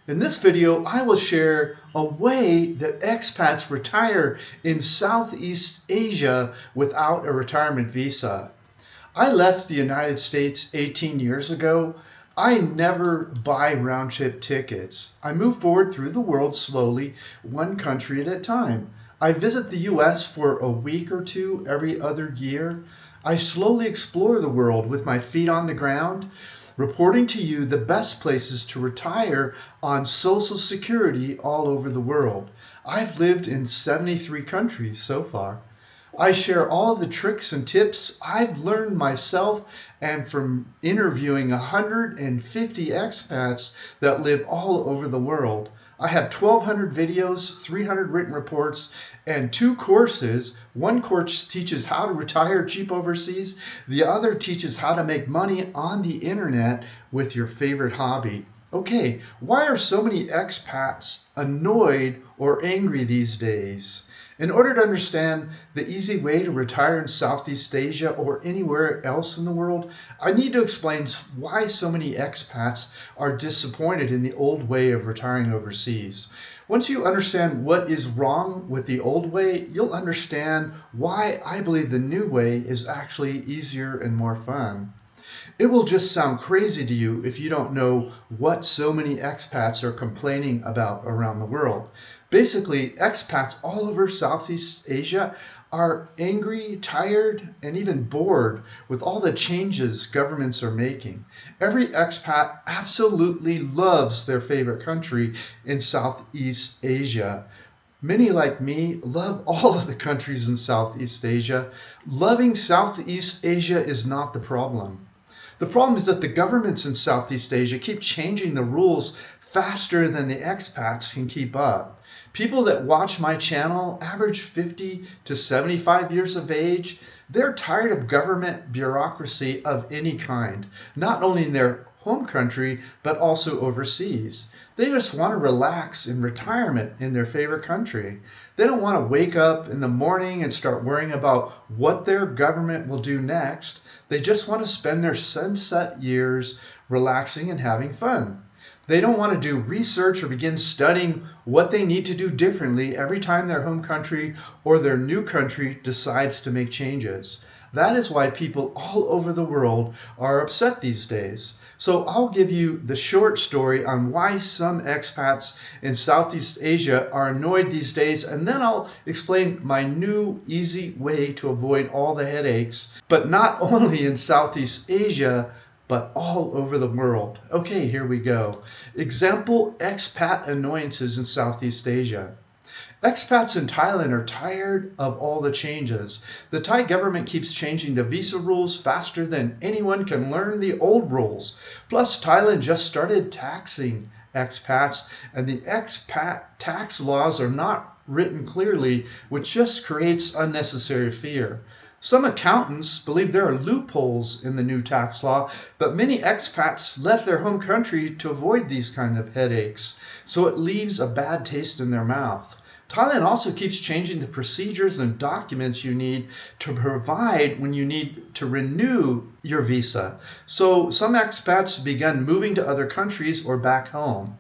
In this video, I will share a way that expats retire in Southeast Asia without a retirement visa. I left the United States 18 years ago. I never buy round-trip tickets. I move forward through the world slowly, one country at a time. I visit the US for a week or two every other year. I slowly explore the world with my feet on the ground, reporting to you the best places to retire on Social Security all over the world. I've lived in 73 countries so far. I share all of the tricks and tips I've learned myself and from interviewing 150 expats that live all over the world. I have 1,200 videos, 300 written reports, and 2 courses. One course teaches how to retire cheap overseas. The other teaches how to make money on the internet with your favorite hobby. Okay, why are so many expats annoyed or angry these days? In order to understand the easy way to retire in Southeast Asia or anywhere else in the world, I need to explain why so many expats are disappointed in the old way of retiring overseas. Once you understand what is wrong with the old way, you'll understand why I believe the new way is actually easier and more fun. It will just sound crazy to you if you don't know what so many expats are complaining about around the world. Basically, expats all over Southeast Asia are angry, tired, and even bored with all the changes governments are making. Every expat absolutely loves their favorite country in Southeast Asia. Many, like me, love all of the countries in Southeast Asia. Loving Southeast Asia is not the problem. The problem is that the governments in Southeast Asia keep changing the rules faster than the expats can keep up. People that watch my channel average 50 to 75 years of age. They're tired of government bureaucracy of any kind, not only in their home country, but also overseas. They just want to relax in retirement in their favorite country. They don't want to wake up in the morning and start worrying about what their government will do next. They just want to spend their sunset years relaxing and having fun. They don't want to do research or begin studying what they need to do differently every time their home country or their new country decides to make changes. That is why people all over the world are upset these days. So I'll give you the short story on why some expats in Southeast Asia are annoyed these days, and then I'll explain my new easy way to avoid all the headaches, but not only in Southeast Asia, but all over the world. Okay, here we go. Example, expat annoyances in Southeast Asia. Expats in Thailand are tired of all the changes. The Thai government keeps changing the visa rules faster than anyone can learn the old rules. Plus, Thailand just started taxing expats, and the expat tax laws are not written clearly, which just creates unnecessary fear. Some accountants believe there are loopholes in the new tax law, but many expats left their home country to avoid these kind of headaches, so it leaves a bad taste in their mouth. Thailand also keeps changing the procedures and documents you need to provide when you need to renew your visa. So some expats began moving to other countries or back home.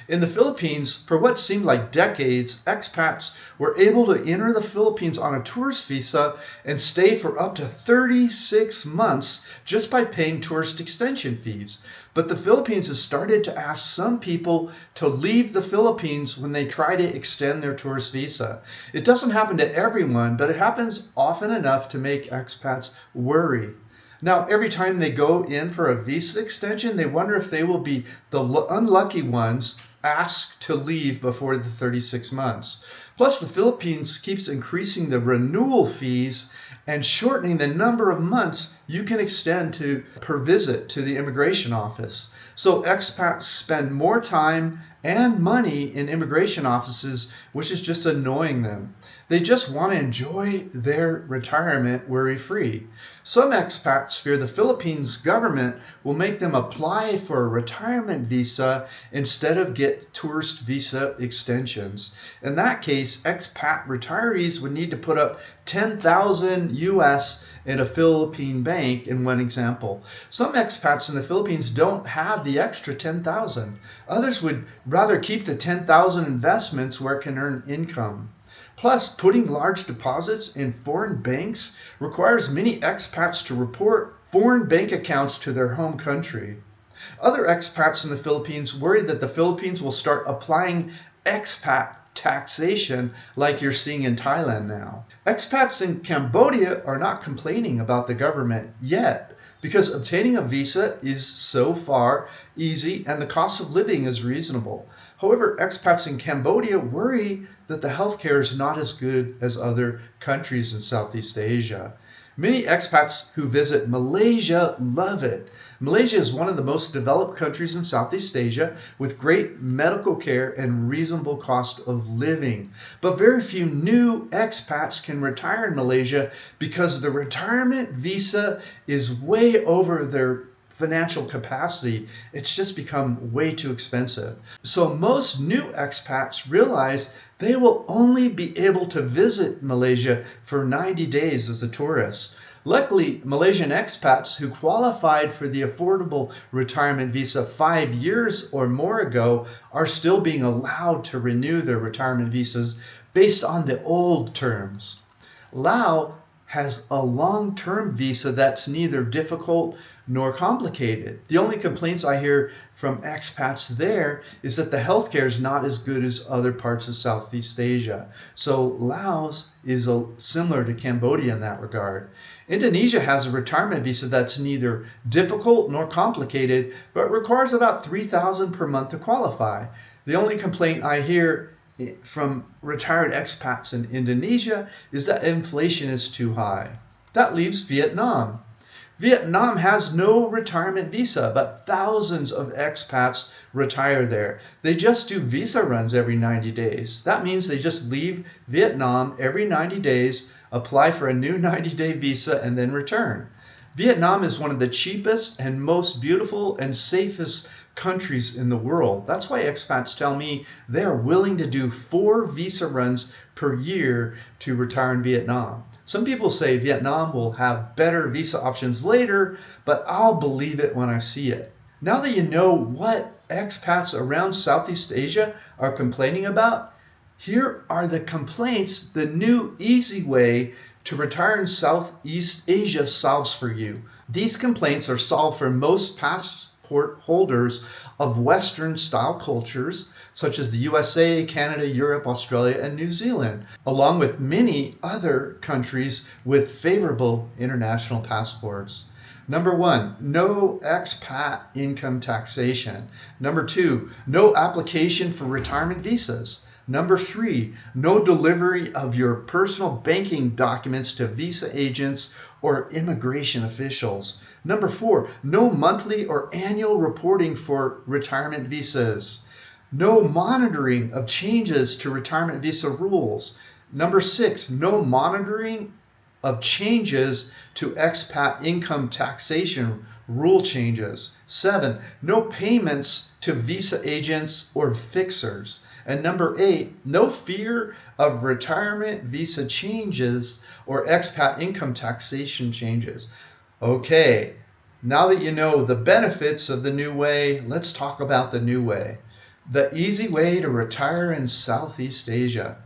In the Philippines, for what seemed like decades, expats were able to enter the Philippines on a tourist visa and stay for up to 36 months just by paying tourist extension fees. But the Philippines has started to ask some people to leave the Philippines when they try to extend their tourist visa. It doesn't happen to everyone, but it happens often enough to make expats worry. Now, every time they go in for a visa extension, they wonder if they will be the unlucky ones asked to leave before the 36 months. Plus, the Philippines keeps increasing the renewal fees and shortening the number of months you can extend per visit to the immigration office. So expats spend more time and money in immigration offices, which is just annoying them. They just want to enjoy their retirement worry-free. Some expats fear the Philippines government will make them apply for a retirement visa instead of get tourist visa extensions. In that case, case, expat retirees would need to put up 10,000 US in a Philippine bank in one example. Some expats in the Philippines don't have the extra 10,000. Others would rather keep the 10,000 investments where it can earn income. Plus, putting large deposits in foreign banks requires many expats to report foreign bank accounts to their home country. Other expats in the Philippines worry that the Philippines will start applying expat taxation like you're seeing in Thailand now. Expats in Cambodia are not complaining about the government yet because obtaining a visa is so far easy and the cost of living is reasonable. However, expats in Cambodia worry that the healthcare is not as good as other countries in Southeast Asia. Many expats who visit Malaysia love it. Malaysia is one of the most developed countries in Southeast Asia with great medical care and reasonable cost of living. But very few new expats can retire in Malaysia because the retirement visa is way over their financial capacity. It's just become way too expensive. So most new expats realize they will only be able to visit Malaysia for 90 days as a tourist. Luckily, Malaysian expats who qualified for the affordable retirement visa 5 years or more ago are still being allowed to renew their retirement visas based on the old terms. Laos has a long-term visa that's neither difficult nor complicated. The only complaints I hear from expats there is that the healthcare is not as good as other parts of Southeast Asia. So Laos is similar to Cambodia in that regard. Indonesia has a retirement visa that's neither difficult nor complicated, but requires about $3,000 per month to qualify. The only complaint I hear from retired expats in Indonesia is that inflation is too high. That leaves Vietnam. Vietnam has no retirement visa, but thousands of expats retire there. They just do visa runs every 90 days. That means they just leave Vietnam every 90 days, apply for a new 90-day visa, and then return. Vietnam is one of the cheapest and most beautiful and safest countries in the world. That's why expats tell me they are willing to do 4 visa runs per year to retire in Vietnam. Some people say Vietnam will have better visa options later, but I'll believe it when I see it. Now that you know what expats around Southeast Asia are complaining about, here are the complaints the new easy way to retire in Southeast Asia solves for you. These complaints are solved for most passport holders of Western-style cultures, such as the USA, Canada, Europe, Australia, and New Zealand, along with many other countries with favorable international passports. Number 1, no expat income taxation. Number 2, no application for retirement visas. Number 3, no delivery of your personal banking documents to visa agents or immigration officials. Number 4, no monthly or annual reporting for retirement visas. No monitoring of changes to retirement visa rules. Number 6, no monitoring of changes to expat income taxation rule changes. 7, no payments to visa agents or fixers. And number 8, no fear of retirement visa changes or expat income taxation changes. Okay, now that you know the benefits of the new way, let's talk about the new way. The easy way to retire in Southeast Asia.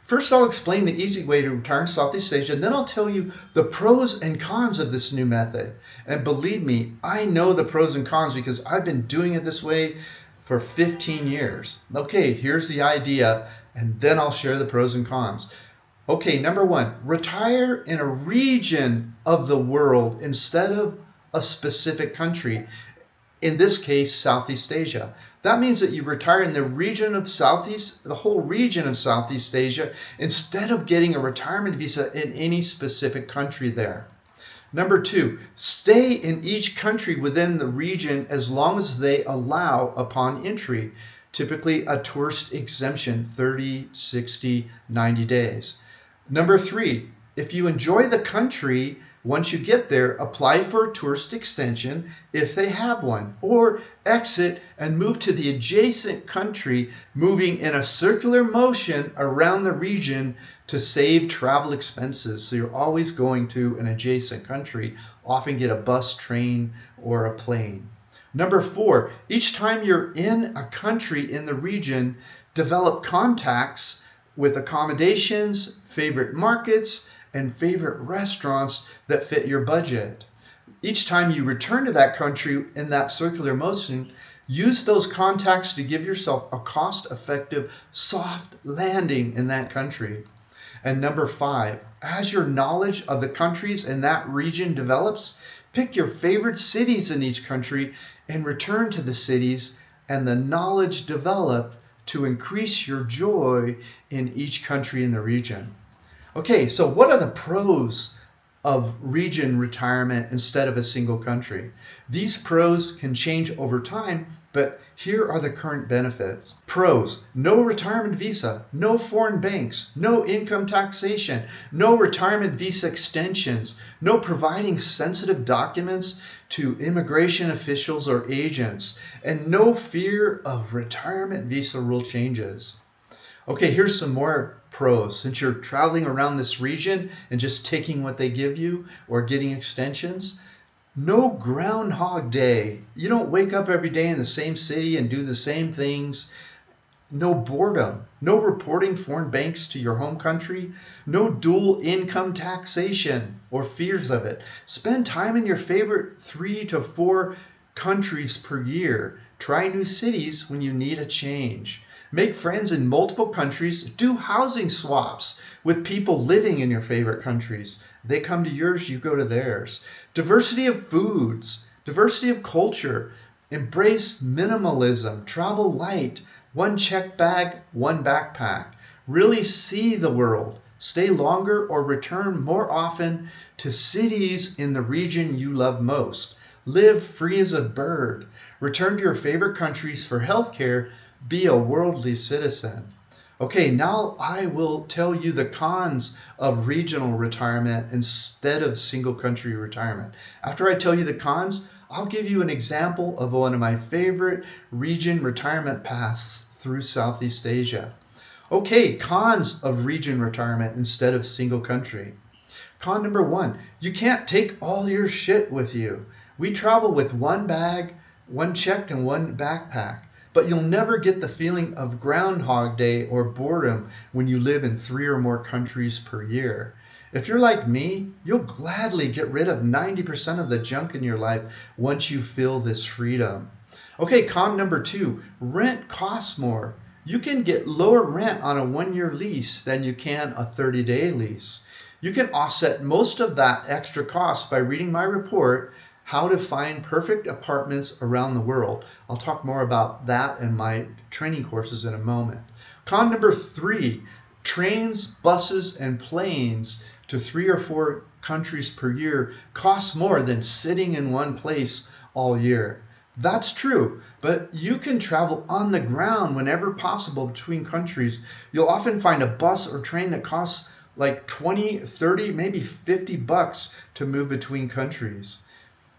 First, I'll explain the easy way to retire in Southeast Asia, and then I'll tell you the pros and cons of this new method. And believe me, I know the pros and cons because I've been doing it this way for 15 years. Okay, here's the idea, and then I'll share the pros and cons. Okay, number 1, retire in a region of the world instead of a specific country. In this case, Southeast Asia. That means that you retire in the whole region of Southeast Asia, instead of getting a retirement visa in any specific country there. Number 2, stay in each country within the region as long as they allow upon entry, typically a tourist exemption, 30, 60, 90 days. Number 3, if you enjoy the country, Once you get there, apply for a tourist extension if they have one, or exit and move to the adjacent country, moving in a circular motion around the region to save travel expenses. So you're always going to an adjacent country, often get a bus, train, or a plane. Number 4, each time you're in a country in the region, develop contacts with accommodations, favorite markets, and favorite restaurants that fit your budget. Each time you return to that country in that circular motion, use those contacts to give yourself a cost-effective soft landing in that country. And number 5, as your knowledge of the countries in that region develops, pick your favorite cities in each country and return to the cities and the knowledge developed to increase your joy in each country in the region. Okay, so what are the pros of region retirement instead of a single country? These pros can change over time, but here are the current benefits. Pros: no retirement visa, no foreign banks, no income taxation, no retirement visa extensions, no providing sensitive documents to immigration officials or agents, and no fear of retirement visa rule changes. Okay, here's some more pros. Since you're traveling around this region and just taking what they give you or getting extensions, no Groundhog Day. You don't wake up every day in the same city and do the same things. No boredom. No reporting foreign banks to your home country. No dual income taxation or fears of it. Spend time in your favorite 3 to 4 countries per year. Try new cities when you need a change. Make friends in multiple countries. Do housing swaps with people living in your favorite countries. They come to yours, you go to theirs. Diversity of foods, diversity of culture. Embrace minimalism. Travel light. 1 check bag, 1 backpack. Really see the world. Stay longer or return more often to cities in the region you love most. Live free as a bird. Return to your favorite countries for healthcare. Be a worldly citizen. Okay, now I will tell you the cons of regional retirement instead of single country retirement. After I tell you the cons, I'll give you an example of one of my favorite region retirement paths through Southeast Asia. Okay, cons of region retirement instead of single country. Con number 1, you can't take all your shit with you. We travel with 1 bag, 1 checked, and 1 backpack. But you'll never get the feeling of Groundhog Day or boredom when you live in 3 or more countries per year. If you're like me, you'll gladly get rid of 90% of the junk in your life once you feel this freedom. Okay, con number 2, rent costs more. You can get lower rent on a 1-year lease than you can a 30-day lease. You can offset most of that extra cost by reading my report, How to Find Perfect Apartments Around the World. I'll talk more about that in my training courses in a moment. Con number 3, trains, buses, and planes to 3 or 4 countries per year cost more than sitting in one place all year. That's true, but you can travel on the ground whenever possible between countries. You'll often find a bus or train that costs like 20, 30, maybe $50 to move between countries.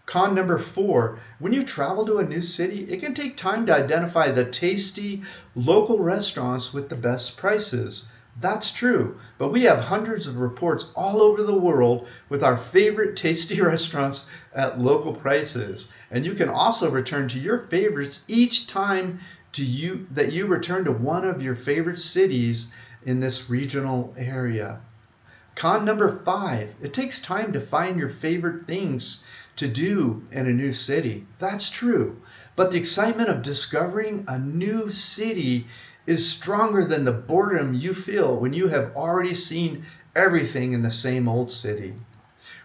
Con number 4, when you travel to a new city, it can take time to identify the tasty local restaurants with the best prices. That's true, but we have hundreds of reports all over the world with our favorite tasty restaurants at local prices. And you can also return to your favorites each time that you return to one of your favorite cities in this regional area. Con number 5, it takes time to find your favorite things to do in a new city. That's true, but the excitement of discovering a new city is stronger than the boredom you feel when you have already seen everything in the same old city.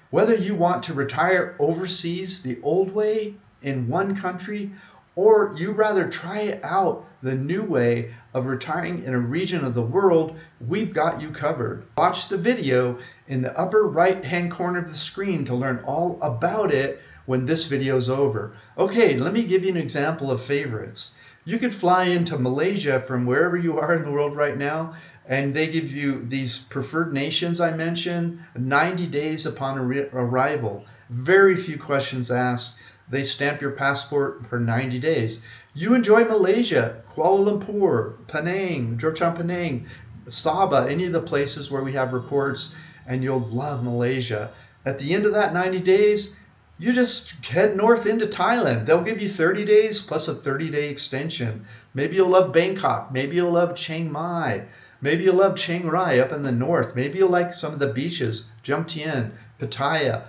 Whether you want to retire overseas the old way in one country, or you rather try out the new way of retiring in a region of the world, we've got you covered. Watch the video in the upper right-hand corner of the screen to learn all about it when this video is over. Okay, let me give you an example of favorites. You could fly into Malaysia from wherever you are in the world right now, and they give you these preferred nations I mentioned, 90 days upon arrival. Very few questions asked. They stamp your passport for 90 days. You enjoy Malaysia, Kuala Lumpur, Penang, Penang, Sabah, any of the places where we have reports, and you'll love Malaysia. At the end of that 90 days, you just head north into Thailand. They'll give you 30 days plus a 30-day extension. Maybe you'll love Bangkok. Maybe you'll love Chiang Mai. Maybe you'll love Chiang Rai up in the north. Maybe you'll like some of the beaches, Jomtien, Pattaya,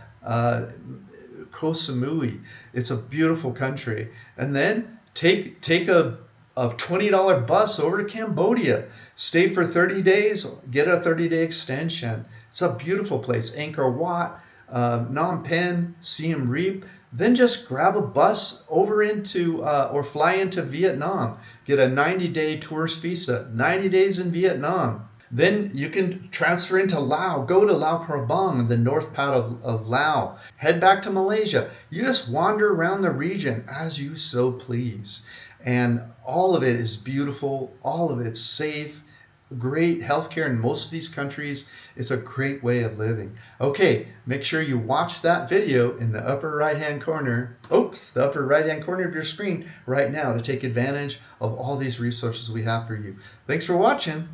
Koh Samui. It's a beautiful country. And then take a $20 bus over to Cambodia. Stay for 30 days, get a 30-day extension. It's a beautiful place. Angkor Wat, Phnom Penh, Siem Reap. Then just grab a bus over into or fly into Vietnam. Get a 90-day tourist visa, 90 days in Vietnam. Then you can transfer into Laos, go to Luang Prabang, the north part of Laos. Head back to Malaysia. You just wander around the region as you so please. And all of it is beautiful, all of it's safe, great healthcare in most of these countries. It's a great way of living. Okay, make sure you watch that video in the upper right-hand corner, the upper right-hand corner of your screen right now to take advantage of all these resources we have for you. Thanks for watching.